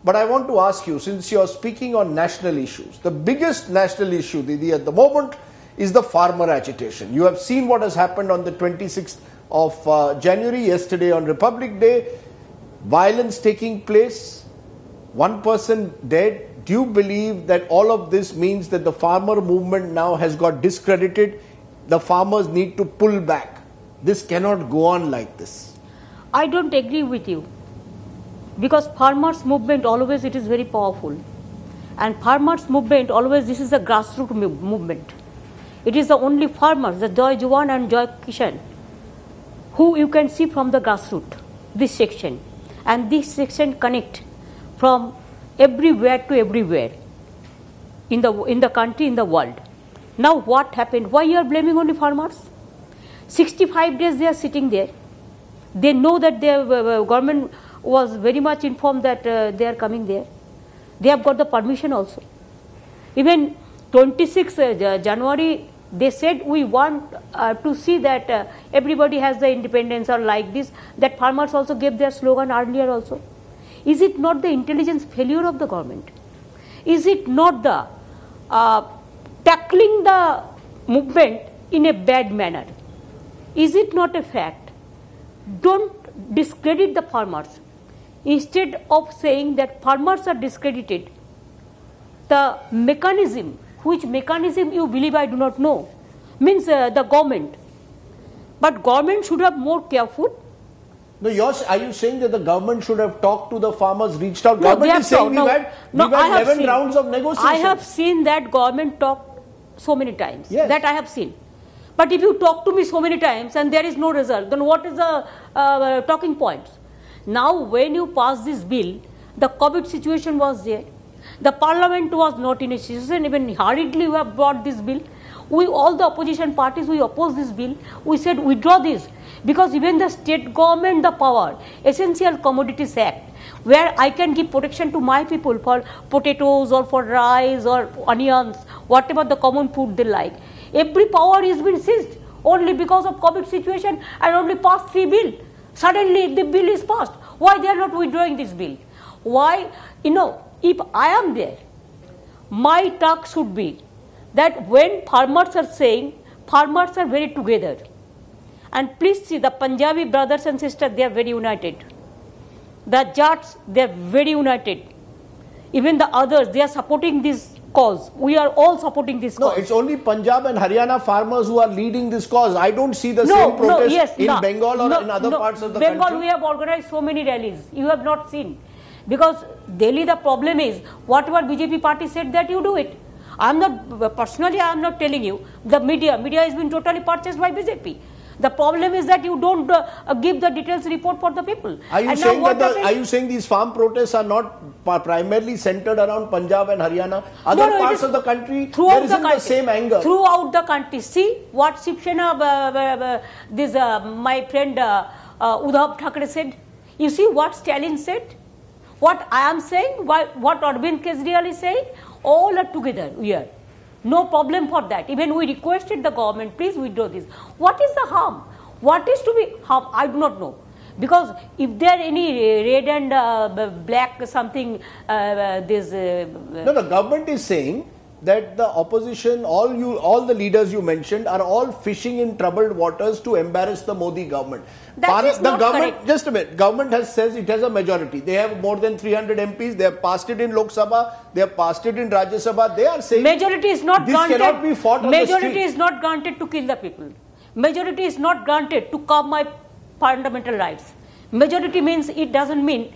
But I want to ask you, since you are speaking on national issues, the biggest national issue, Didi, at the moment is the farmer agitation. You have seen what has happened on the 26th of January, yesterday on Republic Day, violence taking place, one person dead. Do you believe that all of this means that the farmer movement now has got discredited? The farmers need to pull back. This cannot go on like this. I don't agree with you, because farmers movement always it is very powerful, and farmers movement always this is a grassroots movement. It is the only farmers, the Joy Jawan and Joy Kishan, who you can see from the grassroots, this section, and this section connect from everywhere to everywhere in the country, in the world. Now what happened? Why you are blaming only farmers? 65 days they are sitting there. They know that their government was very much informed that they are coming there. They have got the permission also. Even 26 January, they said we want to see that everybody has the independence or like this. That farmers also gave their slogan earlier also. Is it not the intelligence failure of the government? Is it not the tackling the movement in a bad manner? Is it not a fact? Don't discredit the farmers. Instead of saying that farmers are discredited, the mechanism, which mechanism you believe I do not know, means the government. But government should have more careful. No, are you saying that the government should have talked to the farmers, reached out? No, government is saying we've had 11 rounds of negotiations. I have seen that government talk so many times. Yes. That I have seen. But if you talk to me so many times and there is no result, then what is the talking points? Now, when you pass this bill, the COVID situation was there. The parliament was not in a situation, even hurriedly we have brought this bill. We, all the opposition parties, we oppose this bill. We said withdraw this, because even the state government, the power, Essential Commodities Act, where I can give protection to my people for potatoes or for rice or onions, whatever the common food they like. Every power is been seized only because of COVID situation and only passed 3 bills. Suddenly the bill is passed. Why they are not withdrawing this bill? Why? You know, if I am there, my talk should be that when farmers are saying, farmers are very together. And please see, the Punjabi brothers and sisters, they are very united. The Jats, they are very united. Even the others, they are supporting this cause. We are all supporting this cause. No, it's only Punjab and Haryana farmers who are leading this cause. I don't see the same protest in Bengal or in other parts of the country. Bengal, we have organized so many rallies. You have not seen. Because Delhi, the problem is, whatever BJP party said that you do it. I am not, personally, I am not telling you. The media has been totally purchased by BJP. The problem is that you don't give the details report for the people. Are you saying are you saying these farm protests are not primarily centered around Punjab and Haryana? Other parts of the country, there isn't the same anger. Throughout the country. See what Shiv Sena, my friend Uddhav Thackeray said. You see what Stalin said? What I am saying, what Arvind Kejriwal is saying, all are together here. No problem for that. Even we requested the government, please withdraw this. What is the harm? What is to be harm? I do not know. Because if there any red and black something, No, the government is saying that the opposition, all the leaders you mentioned are all fishing in troubled waters to embarrass the Modi government. That is not correct. Just a minute. Government says it has a majority. They have more than 300 MPs. They have passed it in Lok Sabha. They have passed it in Rajya Sabha. They are saying majority is not granted. This cannot be fought on the street. Majority is not granted to kill the people. Majority is not granted to curb my fundamental rights. Majority means, it doesn't mean